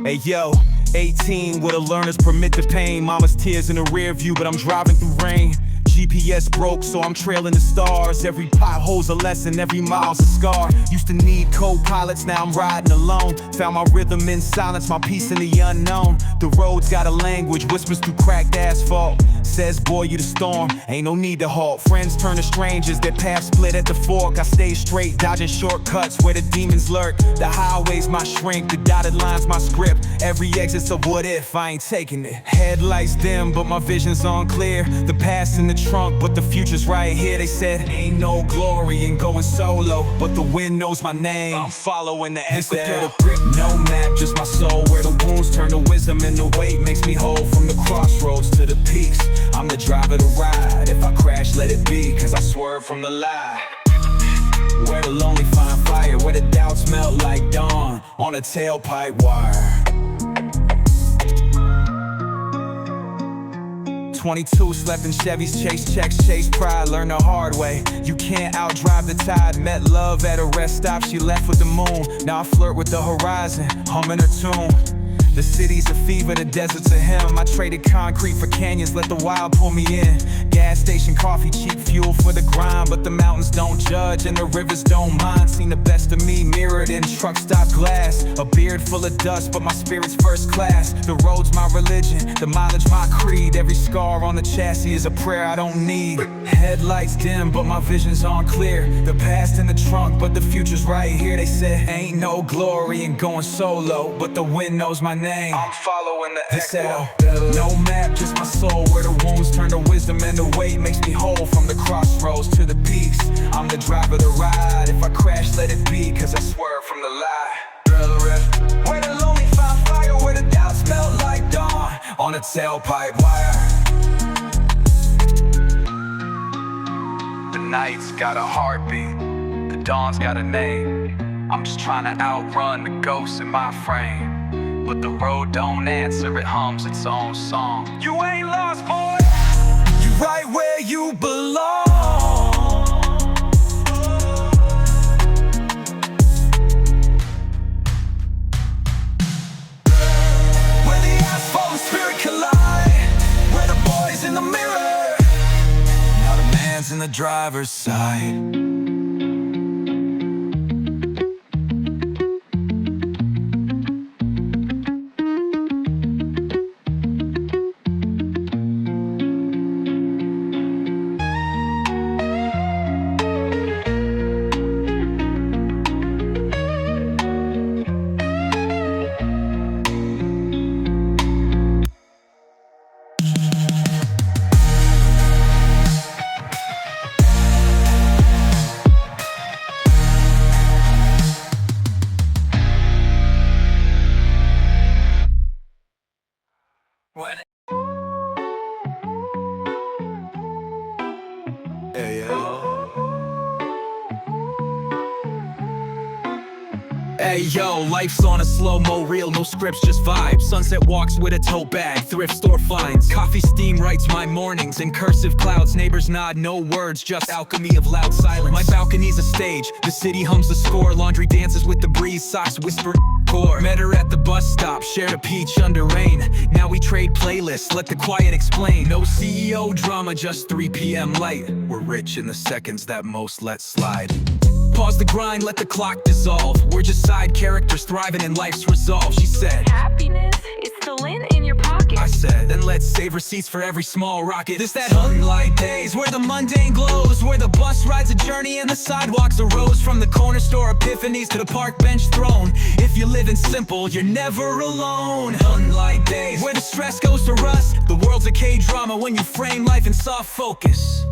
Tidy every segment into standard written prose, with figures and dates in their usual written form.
Hey yo, 18 with a learner's permit to pain. Mama's tears in the rear view, but I'm driving through rain. GPS broke, so I'm trailing the stars. Every pothole's a lesson, every mile's a scar. Used to need co-pilots, now I'm riding alone. Found my rhythm in silence, my peace in the unknown. The road's got a language, whispers through cracked asphalt. Says, boy, you the storm, ain't no need to halt. Friends turn to strangers, their paths split at the fork. I stay straight, dodging shortcuts where the demons lurk. The highway's my shrink, the dotted line's my script. Every exit's a what if, I ain't taking it. Headlights dim, but my vision's unclear. The past in the trunk, but the future's right here. They said, ain't no glory in going solo, but the wind knows my name. I'm following the Rcell. No map, just my soul, where the wounds turn to wisdom and the weight makes me whole. From the crossroads to the peaks, I'm the driver to ride. If I crash, let it be, cause I swerve from the lie. Where the lonely find fire, where the doubts melt like dawn on a tailpipe wire. 22, slept in Chevys, chase checks, chase pride, learn the hard way. You can't outdrive the tide. Met love at a rest stop, she left with the moon. Now I flirt with the horizon, humming her tune. The city's a fever, the desert's a hymn. I traded concrete for canyons, let the wild pull me in. Gas station coffee, cheap fuel for the grind. But the mountains don't judge and the rivers don't mind. Seen the best of me mirrored in truck stop glass. A beard full of dust, but my spirit's first class. The road's my religion, the mileage my creed. Every scar on the chassis is a prayer I don't need. Headlights dim, but my vision's on clear. The past in the trunk, but the future's right here. They said, ain't no glory in going solo, but the wind knows my name. I'm following the Rcell. No map, just my soul, where the wounds turn to wisdom and the weight makes me whole. From the crossroads to the peaks, I'm the driver to ride. If I crash, let it be, cause I swerve from the lie. Where the lonely find fire, where the doubts melt like dawn on a tailpipe wire. The night's got a heartbeat, the dawn's got a name. I'm just trying to outrun the ghosts in my frame. But the road don't answer, it hums its own song. You ain't lost, boy, you right where you belong. Where the asphalt and spirit collide, where the boy's in the mirror, now the man's in the driver's side. Hey yo, life's on a slow-mo reel, no scripts, just vibes. Sunset walks with a tote bag, thrift store finds. Coffee steam writes my mornings in cursive clouds. Neighbors nod, no words, just alchemy of loud silence. My balcony's a stage, the city hums the score. Laundry dances with the breeze, socks whisper core. Met her at the bus stop, shared a peach under rain. Now we trade playlists, let the quiet explain. No CEO drama, just 3 p.m. light. We're rich in the seconds that most let slide. Pause the grind, let the clock dissolve. We're just side characters thriving in life's resolve. She said, happiness is the lint in your pocket. I said, then let's save receipts for every small rocket. This that sunlight days, where the mundane glows, where the bus rides a journey and the sidewalks a rose. From the corner store epiphanies to the park bench throne. If you're living simple, you're never alone. Sunlight days, where the stress goes to rust. The world's a K-drama when you frame life in soft focus.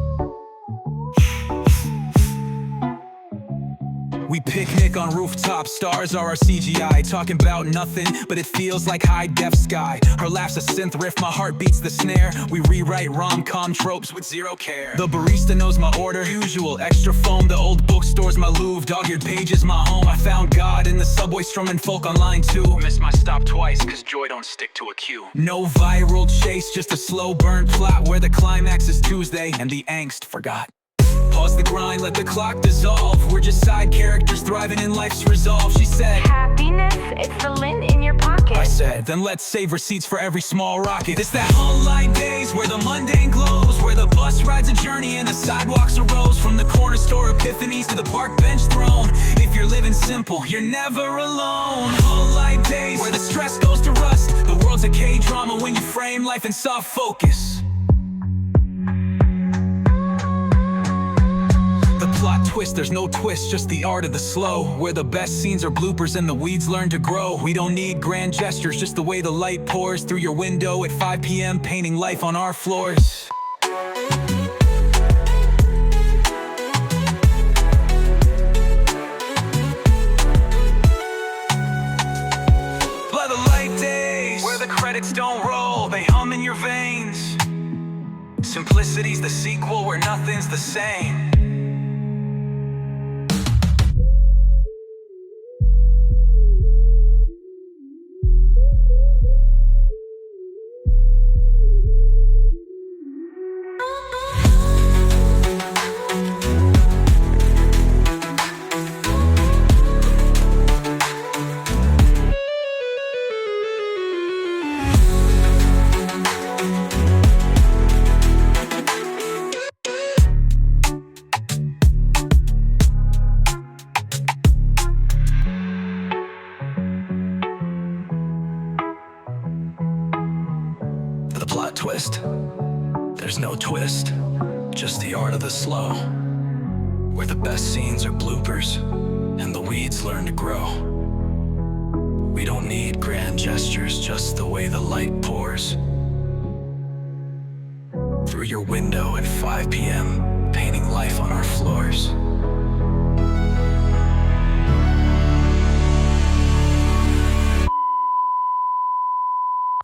We picnic on rooftops, stars are our CGI. Talking about nothing, but it feels like high-def sky. Her laugh's a synth riff, my heart beats the snare. We rewrite rom-com tropes with zero care. The barista knows my order, usual extra foam. The old bookstore's my Louvre, dog-eared pages my home. I found God in the subway, strumming folk on line 2. Missed my stop twice, cause joy don't stick to a queue. No viral chase, just a slow burn plot where the climax is Tuesday and the angst forgot. Pause the grind, let the clock dissolve. We're just side characters thriving in life's resolve. She said, happiness, it's the lint in your pocket. I said, then let's save receipts for every small rocket. It's that unlike days where the mundane glows, where the bus rides a journey and the sidewalks a rose, from the corner store epiphanies to the park bench throne. If you're living simple, you're never alone. Unlike days where the stress goes to rust, the world's a K-drama when you frame life in soft focus. Plot twist, there's no twist, just the art of the slow, where the best scenes are bloopers and the weeds learn to grow. We don't need grand gestures, just the way the light pours through your window at 5 p.m. painting life on our floors. By the light days, where the credits don't roll, they hum in your veins. Simplicity's the sequel where nothing's the same. Plot twist, there's no twist, just the art of the slow, where the best scenes are bloopers and the weeds learn to grow. We don't need grand gestures, just the way the light pours through your window at 5 p.m. painting life on our floors.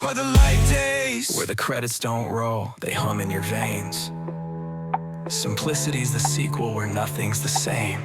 By the light days, where the credits don't roll, they hum in your veins. Simplicity's the sequel where nothing's the same.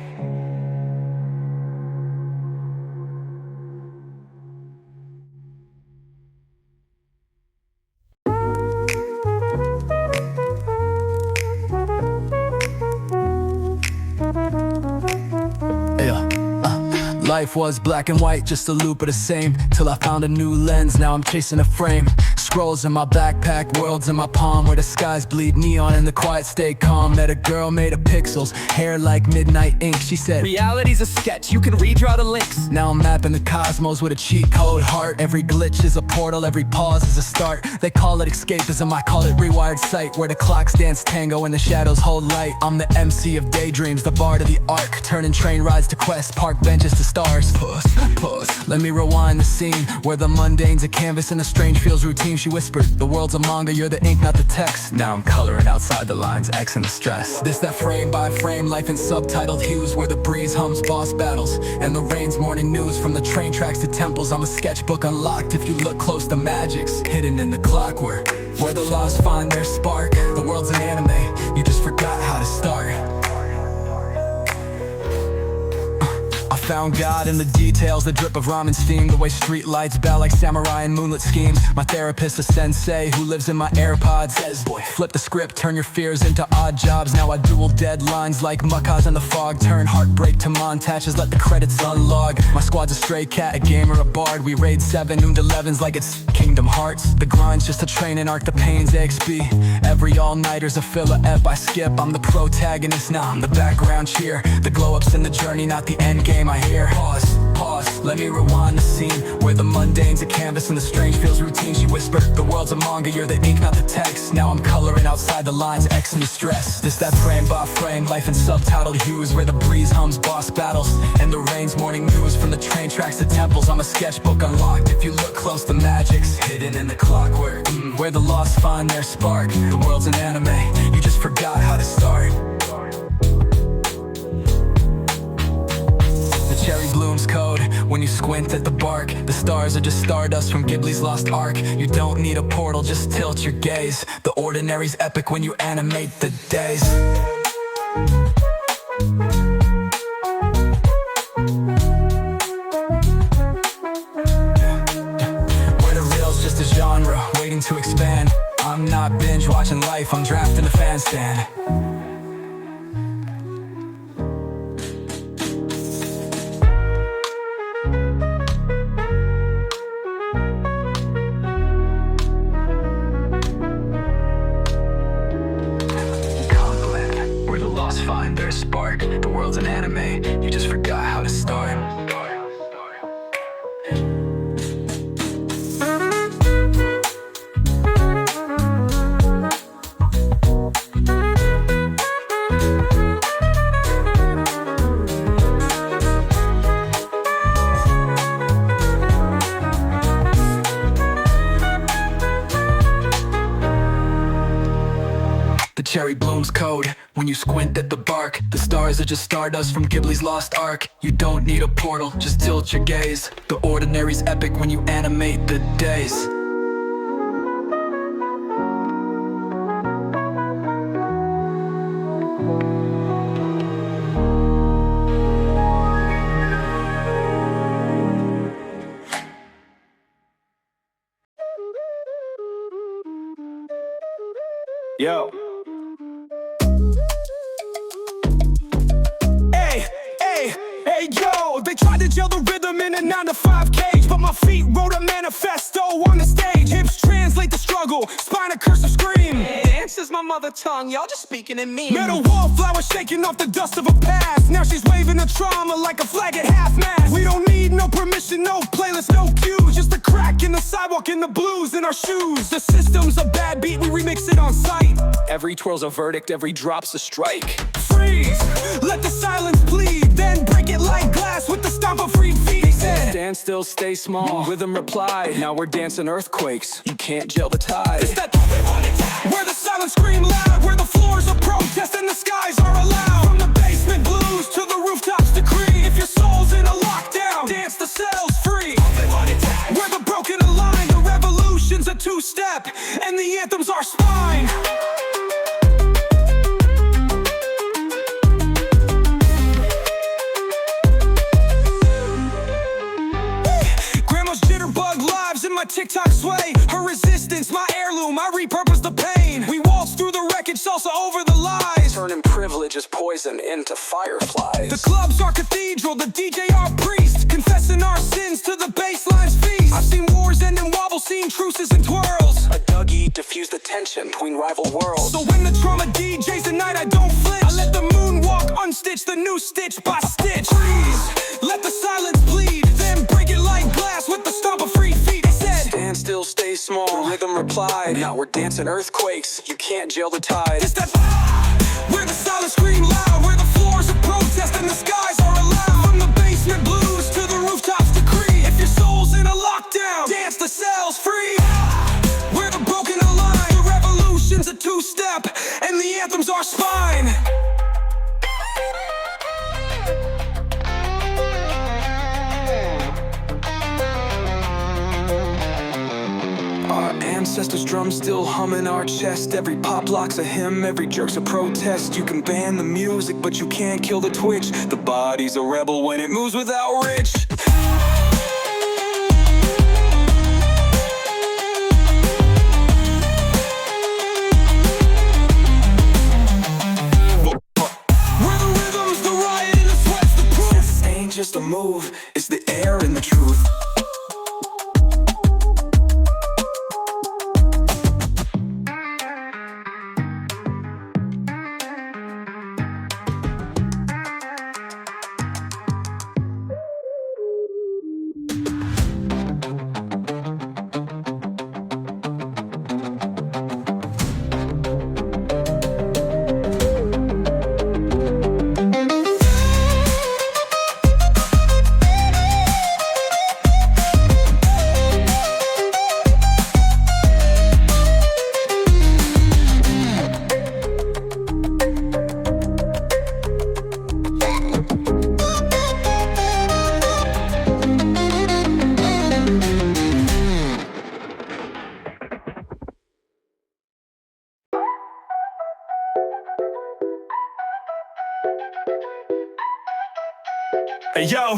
Life was black and white, just a loop of the same, till I found a new lens, now I'm chasing a frame. Scrolls in my backpack, worlds in my palm, where the skies bleed neon and the quiet stay calm. Met a girl made of pixels, hair like midnight ink. She said, reality's a sketch, you can redraw the links. Now I'm mapping the cosmos with a cheat code heart. Every glitch is a portal, every pause is a start. They call it escapism, I call it rewired sight, where the clocks dance tango and the shadows hold light. I'm the MC of daydreams, the bard of the arc, turning train rides to quests, park benches to stars. Pause, let me rewind the scene, where the mundane's a canvas and the strange feels routine. She whispered, the world's a manga, you're the ink, not the text. Now I'm coloring outside the lines, X and the stress. This that frame by frame, life in subtitled hues, where the breeze hums boss battles and the rain's morning news. From the train tracks to temples, I'm a sketchbook unlocked. If you look close, the magic's hidden in the clockwork, where the lost find their spark. The world's an anime, you just forgot how to start. Found God in the details, the drip of ramen steam, the way street lights bow like samurai in moonlit schemes. My therapist, a sensei who lives in my AirPods, says, boy, flip the script, turn your fears into odd jobs. Now I duel deadlines like muckas in the fog, turn heartbreak to montages, let the credits unlog. My squad's a stray cat, a gamer, a bard. We raid 7 noon to 11s like it's Kingdom Hearts. The grind's just a training arc, the pain's XP. Every all-nighter's a filler ep I skip. I'm the protagonist, now I'm the background cheer. The glow-ups in the journey, not the end game I hear. Pause, let me rewind the scene, where the mundane's a canvas and the strange feels routine. She whispered, the world's a manga, you're the ink, not the text. Now I'm coloring outside the lines, X me stress. This that frame by frame, life in subtitled hues, where the breeze hums boss battles and the rain's morning news. From the train tracks to temples, I'm a sketchbook unlocked. If you look close, the magic's hidden in the clockwork, where the lost find their spark. The world's an anime, you just forgot how to start. Cherry blooms code when you squint at the bark. The stars are just stardust from Ghibli's lost ark. You don't need a portal, just tilt your gaze. The ordinary's epic when you animate the days. Where the real's just a genre, waiting to expand. I'm not binge watching life, I'm drafting the fan stand. You just forgot how to start. The cherry blooms code when you squint at the bark. The stars are just stardust from Ghibli's lost ark. You don't need a portal, just tilt your gaze. The ordinary's epic when you animate the days. Yo. Hey, yo, they tried to gel the rhythm in a 9-to-5 cage, but my feet wrote a manifesto on the stage. Hips translate the struggle, spine a cursive scream. Dance is my mother tongue, y'all just speaking in me. Metal wallflower shaking off the dust of a past. Now she's waving her trauma like a flag at half-mast. We don't need no permission, no playlist, no cues. Just a crack in the sidewalk and the blues in our shoes. The system's a bad beat, we remix it on sight. Every twirl's a verdict, every drop's a strike. Freeze, let the silence plead, then break it like glass with the stomp of free feet. They said, Stand still, stay small. Rhythm replied, now we're dancing earthquakes. You can't gel the tide. it's that where the silence scream loud, where the floors are protest and the skies are allowed. From the basement blues to the rooftops decree, if your soul's in a lockdown, dance the cells free. Where the broken align, the revolution's a two-step, and the anthem's our spine. My TikTok sway, her resistance, my heirloom, I repurpose the pain. We waltz through the wreckage, salsa over the lies, Turning privilege as poison into fireflies. the club's our cathedral, the DJ our priest, confessing our sins to the bassline's feast. I've seen wars end in wobble, seen truces and twirls. A Dougie diffused the tension between rival worlds. So when the drama DJs at night, I don't flinch. I let the moon walk, unstitch the new stitch by stitch. Freeze, let the silence bleed, then break it like glass with the stomp of free feet. Stand still, stay small. Rhythm replied, now we're dancing earthquakes. You can't gel the tide. It's that where the silence scream loud, where the floors are protest and the skies are allowed. From the basement blues to the rooftops decree, if your soul's in a lockdown, dance the cells free. Where the broken align, the revolution's a two-step, and the anthem's our spine. Our ancestors' drums still hum in our chest. Every pop lock's a hymn, every jerk's a protest. You can ban the music, but you can't kill the twitch. The body's a rebel when it moves without rich. Where the rhythm's the riot and the sweat's the proof. This ain't just a move, it's the air and the truth. Hey yo,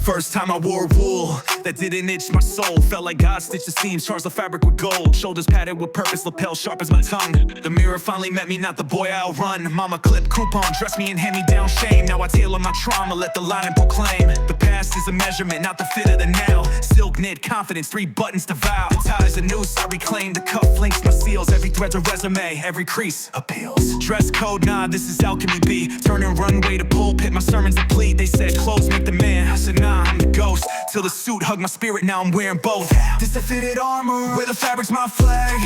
First time I wore wool that didn't itch my soul. Felt like God stitched the seams, charged the fabric with gold. Shoulders padded with purpose, lapel sharp as my tongue. The mirror finally met me, not the boy I'll run. Mama clip coupon, dress me in hand-me-down shame. Now I tailor my trauma, let the lining proclaim. The past is a measurement, not the fit of the now. Silk knit confidence, 3 buttons to vow. The tie's a noose, I reclaim the cuff links, my seals. Every thread's a resume, every crease appeals. Dress code, nah, this is Alchemy B. Turning runway to pulpit, my sermons deplete. They said clothes make the man, I said nah, I'm the ghost. Till the suit hugged my spirit, now I'm wearing both. This the fitted armor, where the fabric's my flag.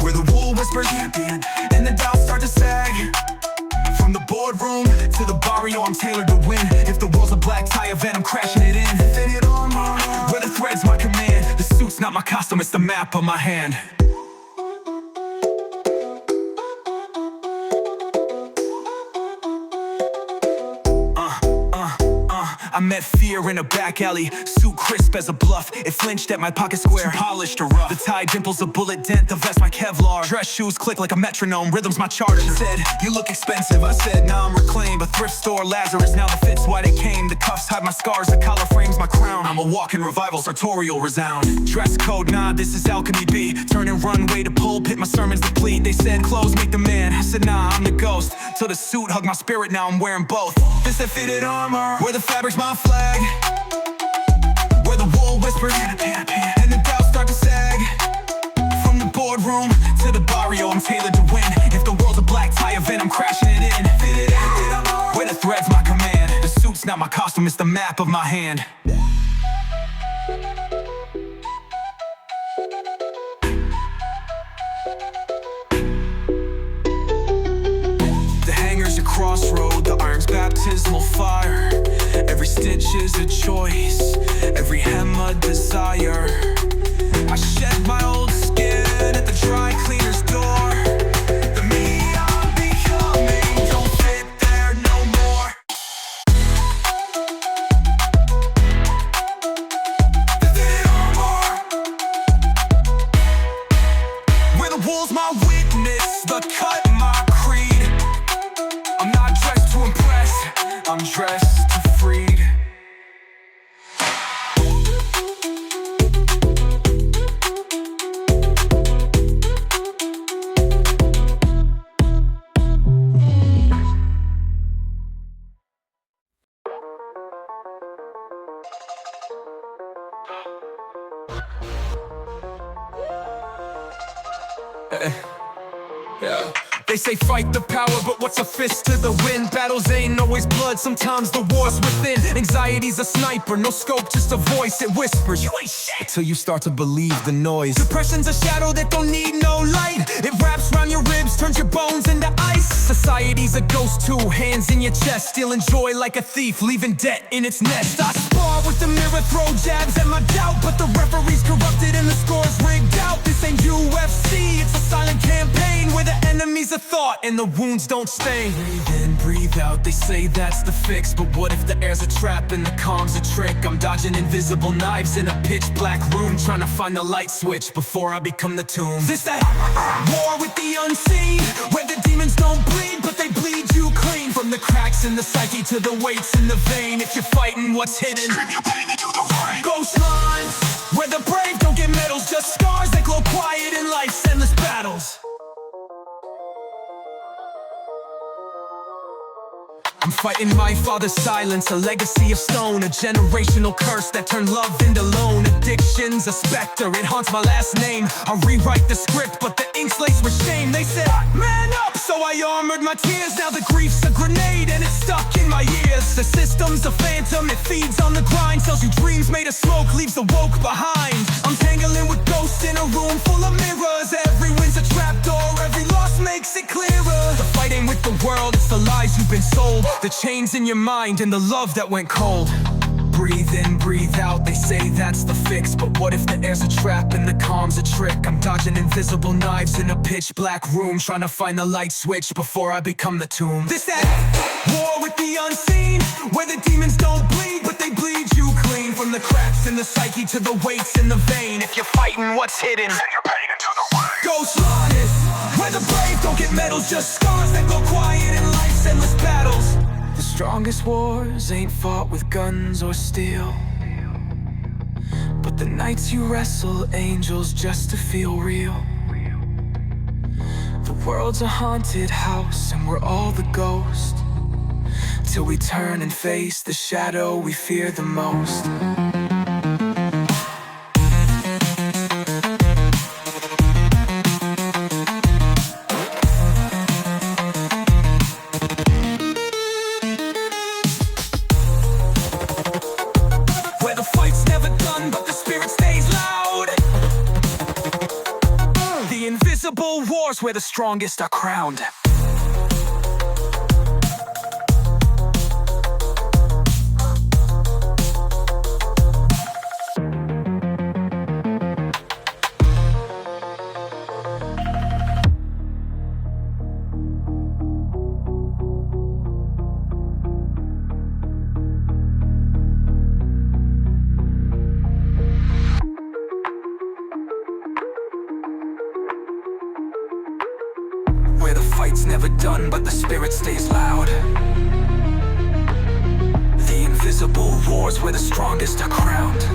Where the wool whispers champion, and the doubts start to sag. From the boardroom to the barrio, I'm tailored to win. If the world's a black tie event, I'm crashing it in. Fitted armor, where the thread's my command. The suit's not my costume, it's the map of my hand. I met fear in a back alley, suit crisp as a bluff. It flinched at my pocket square, too polished or rough. The tie dimples a bullet dent, the vest my Kevlar. Dress shoes click like a metronome, rhythm's my charger. Said, you look expensive, I said, nah, I'm reclaimed. A thrift store Lazarus, now the fit's why they came. The cuffs hide my scars, the collar frames my crown. I'm a walking revival, sartorial resound. Dress code, nah, this is Alchemy B. Turning runway to pulpit, my sermons deplete. They said, clothes make the man, I said, nah, I'm the ghost. Till the suit hugged my spirit, now I'm wearing both. This that fitted armor, where the fabric's my flag. Where the wool whispers and the doubts start to sag. From the boardroom to the barrio, I'm tailored to win. If the world's a black tie event, I'm crashing it in. Fitted armor, where the thread's my command. The suit's not my costume, it's the map of my hand. Crossroad, the iron's baptismal fire. Every stitch is a choice, every hem a desire. I shed my old skin at the dry cleaner's door. The me I'm becoming don't fit there no more. Fitted armor, where the wool's my witness, the cut my creed. I'm not dressed to impress, I'm dressed to freed. Yeah. They say fight the power, but what's a fist to the wind? Battles ain't always blood, sometimes the war's within. Anxiety's a sniper, no scope, just a voice. It whispers, you ain't shit, till you start to believe the noise. Depression's a shadow that don't need no light. It wraps around your ribs, turns your bones into ice. Society's a ghost too, hands in your chest, stealing joy like a thief, leaving debt in its nest. I spar with the mirror, throw jabs at my doubt, but the referee's corrupted and the score's rigged out. This ain't UFC, it's a silent campaign where the enemy's a thought and the wounds don't stain. Breathe in, breathe out, they say that's the fix. But what if the air's a trap and the calm's a trick? I'm dodging invisible knives in a pitch black room, trying to find the light switch before I become the tomb. This that war with the unseen, where the demons don't bleed, but they bleed you clean. From the cracks in the psyche to the weights in the vein. If you're fighting what's hidden, scream your pain into the rain. Ghostlines, where the brave don't get medals, just scars that glow quiet in life's endless battles. I'm fighting my father's silence, a legacy of stone, a generational curse that turned love into loan. Addiction's a specter, it haunts my last name. I rewrite the script, but the ink's laced with shame. They said, man up, so I armored my tears. Now the grief's a grenade and it's stuck in my ears. The system's a phantom, it feeds on the grind. Sells you dreams made of smoke, leaves the woke behind. I'm tangling with ghosts in a room full of mirrors. Every win's a trapdoor, every loss makes it clearer. The fight ain't with the world, it's the lies you've been sold. The chains in your mind and the love that went cold. Breathe in, breathe out, they say that's the fix. But what if the air's a trap and the calm's a trick? I'm dodging invisible knives in a pitch black room, trying to find the light switch before I become the tomb. This that war with the unseen, where the demons don't bleed, but they bleed you clean. From the cracks in the psyche to the weights in the vein. If you're fighting what's hidden, send your pain into the rain. Ghostlines, where the brave don't get medals, just scars that go quiet in life's endless battles. This strongest wars ain't fought with guns or steel, but the nights you wrestle angels just to feel real. The world's a haunted house and we're all the ghost, till we turn and face the shadow we fear the most. Where the fight's never done but the spirit stays loud. The invisible wars where the strongest are crowned. Where the fight's never done but the spirit stays loud. The invisible wars where the strongest are crowned.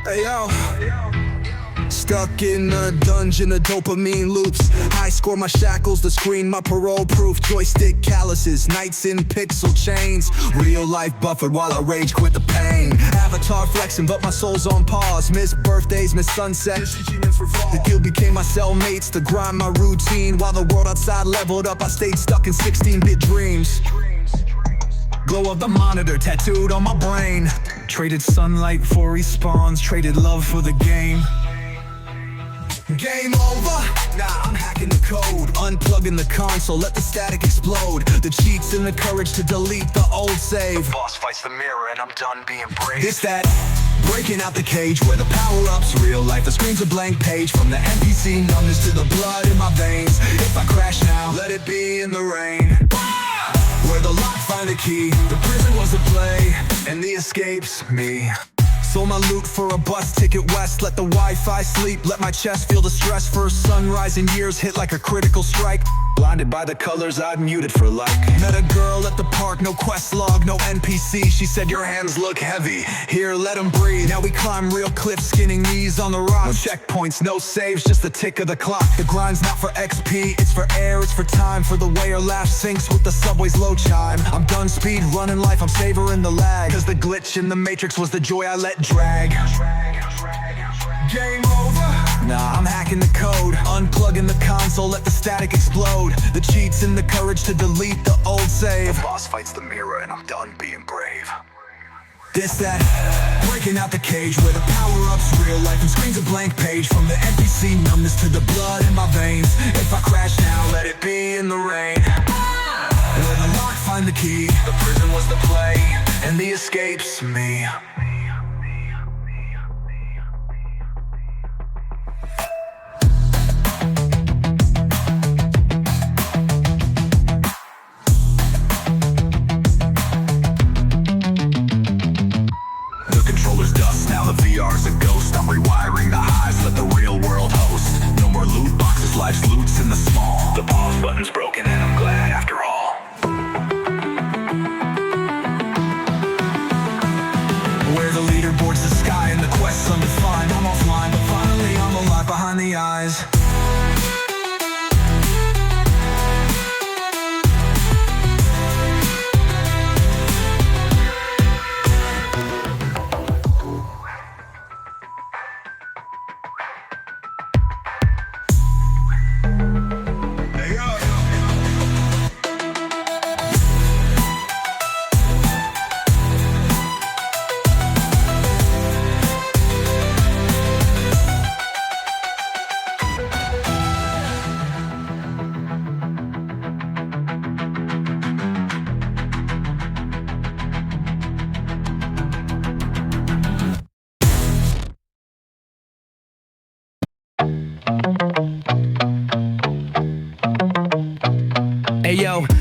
Hey yo, stuck in a dungeon of dopamine loops. I score my shackles, the screen my parole proof. Joystick calluses, nights in pixel chains. Real life buffered while I rage quit the pain. Avatar flexing but my soul's on pause. Miss birthdays, miss sunsets. The guild became my cellmates to grind my routine. While the world outside leveled up, I stayed stuck in 16-bit dreams. Glow of the monitor tattooed on my brain. Traded sunlight for respawns, traded love for the game. Game over? Nah, I'm hacking the code. Unplugging the console, let the static explode. The cheats and the courage to delete the old save. The boss fights the mirror and I'm done being brave. It's that breaking out the cage where the power-up's real life. The screen's a blank page from the NPC numbness to the blood in my veins. If I crash now, let it be in the rain. Where the lock find the key, the prison was a play, and the escape's me. Sold my loot for a bus ticket west, let the Wi-Fi sleep, let my chest feel the stress. First sunrise in years hit like a critical strike. Blinded by the colors I'd muted for like. Met a girl at the park, no quest log, no NPC. She said your hands look heavy, here let them breathe. Now we climb real cliffs, skinning knees on the rock. No checkpoints, no saves, just the tick of the clock. The grind's not for XP, it's for air, it's for time. For the way our laugh syncs with the subway's low chime. I'm done speed running life, I'm savoring the lag. Cause the glitch in the matrix was the joy I let drag. Game over? Nah, I'm hacking the code. Unplugging the console, let the static explode. The cheats and the courage to delete the old save. The boss fights the mirror and I'm done being brave. This, that, breaking out the cage where the power-up's real life and screen's a blank page. From the NPC numbness to the blood in my veins. If I crash now, let it be in the rain. Where the lock find the key, the prison was the play, and the escape's me. Now the VR's a ghost, I'm rewiring the highs, let the real world host. No more loot boxes, life's loot's in the small. The pause button's broken and I'm glad after all. Where the leaderboard's the sky and the quest's undefined. I'm offline, but finally I'm alive behind the eyes.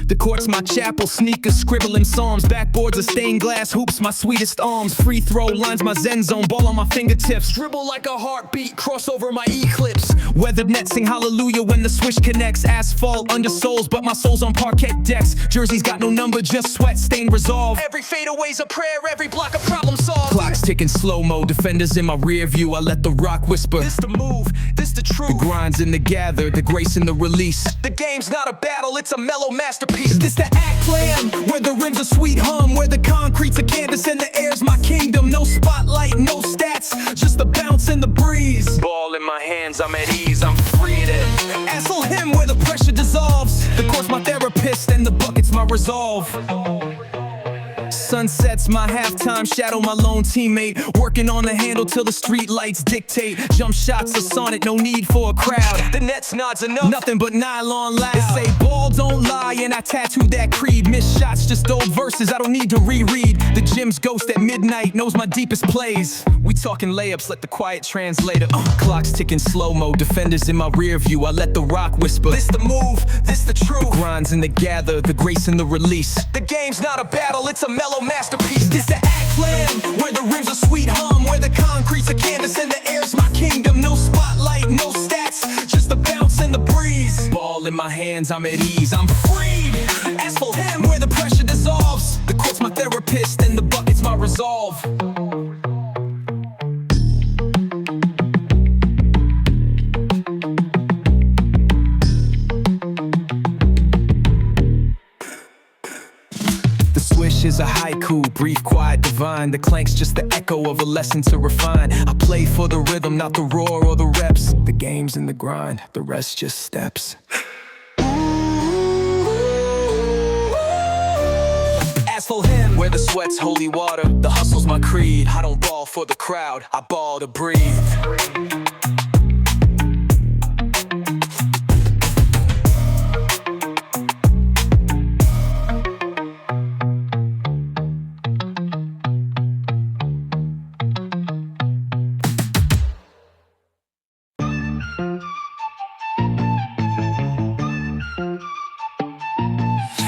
The court's my chapel, sneakers scribbling psalms. Backboards of stained glass, hoops my sweetest arms. Free throw lines my zen zone, ball on my fingertips. Dribble like a heartbeat, cross over my eclipse. Weathered net sing hallelujah when the swish connects. Asphalt under soles, but my soul's on parquet decks. Jersey's got no number, just sweat stain resolve. Every fadeaway's a prayer, every block a problem solved. Clock's ticking slow-mo, defenders in my rear view. I let the rock whisper, this the move, this the truth. The grind's in the gather, the grace in the release. The game's not a battle, it's a mellow masterpiece. This the act plan, where the rim's a sweet hum, where the concrete's a canvas and the air's my kingdom. No spotlight, no stats, just the bounce and the breeze. Ball in my hands, I'm at ease, I'm free to Asphalt Hymn, where the pressure dissolves. The court's my therapist and the bucket's my resolve. Sunsets my halftime, shadow my lone teammate. Working on the handle till the street lights dictate. Jump shots a sonnet, no need for a crowd. The net's nods enough, nothing but nylon loud. They say ball don't lie and I tattooed that creed. Missed shots, just old verses, I don't need to reread. The gym's ghost at midnight knows my deepest plays. We talking layups, let the quiet translator. Clock's ticking slow-mo, defenders in my rear view. I let the rock whisper, this the move, this the truth. The grind's in the gather, the grace in the release. The game's not a battle, it's a mellow masterpiece. This the act plan, where the rim's a sweet hum, where the concrete's a canvas and the air's my kingdom. No spotlight, no stats, just the bounce and the breeze. Ball in my hands, I'm at ease, I'm freed. Asphalt Hymn, where the pressure dissolves. The court's my therapist and the bucket's my resolve. Is a haiku, brief, quiet, divine. The clank's just the echo of a lesson to refine. I play for the rhythm, not the roar or the reps. The game's in the grind, the rest just steps. Asphalt Hymn, where the sweat's holy water. The hustle's my creed. I don't ball for the crowd, I ball to breathe.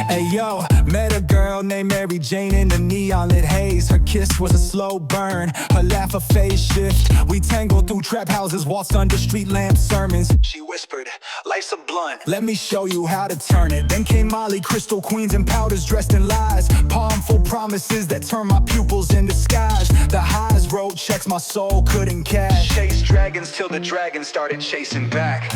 Hey yo, met a girl named Mary Jane in the neon lit haze. Her kiss was a slow burn, her laugh a phase shift. We tangled through trap houses, waltzed under street lamp sermons. She whispered, life's a blunt, let me show you how to turn it. Then came Molly, crystal queens and powders dressed in lies. Palm full promises that turned my pupils into skies. The highs wrote checks my soul couldn't cash. Chased dragons till the dragons started chasing back.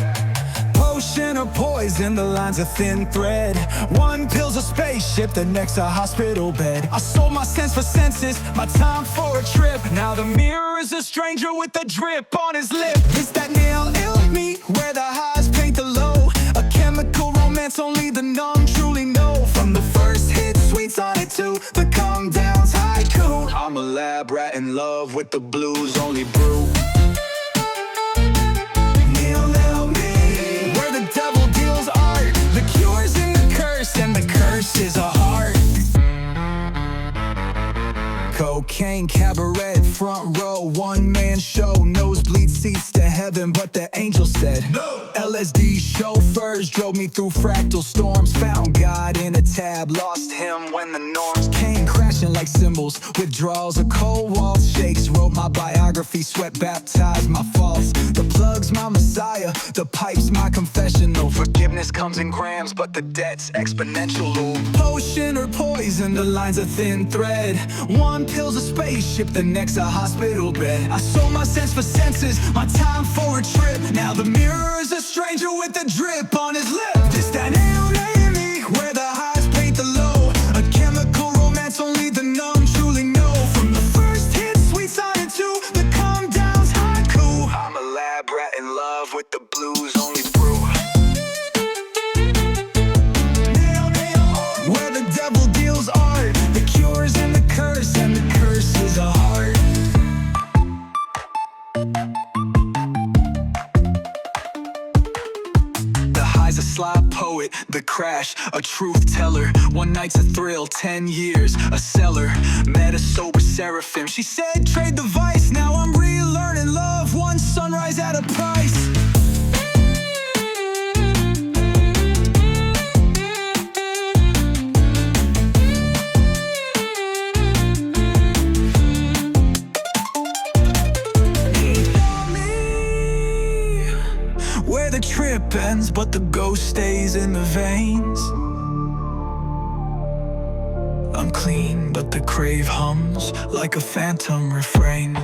Potion or poison, the line's a thin thread. One pill's a spaceship, the next a hospital bed. I sold my sense for senses, my time for a trip. Now the mirror is a stranger with a drip on his lip. It's that alchemy, where the highs paint the low. A chemical romance only the numb truly know. From the first hit, sweets on it to the come downs haiku. I'm a lab rat in love with the blues only brew. And the curse is a heart. Cocaine cabaret, front row, one-man show. Nosebleed seats to heaven, but the angel said no. LSD chauffeurs drove me through fractal storms. Found God in a tab, lost him when the norms came crashing like cymbals. Withdrawals of cold walls, shakes. Wrote my biography, sweat baptized my faults. The plug's my messiah, the pipe's my confessional. Forgiveness comes in grams, but the debt's exponential. Potion or poison, the line's a thin thread. One pill's a spaceship, the next a hospital bed. I sold my sense for senses, my time for a trip. Now the mirror is a stranger with a drip on his lip. This that alchemy, where the highs paint the low. A chemical romance only the numb truly know. From the first hit, sweet sonnet to the come downs haiku. I'm a lab rat in love with the blues only brew. Where the devil deals art, the cure's in the curse, and the curse is a heart. The high's a sly poet, the crash, a truth teller. One night's a thrill, 10 years, a seller. Met a sober seraphim, she said trade the vice. Now I'm relearning love, one sunrise at a price. trip ends, but the ghost stays in the veins. I'm clean, but the crave hums like a phantom refrain.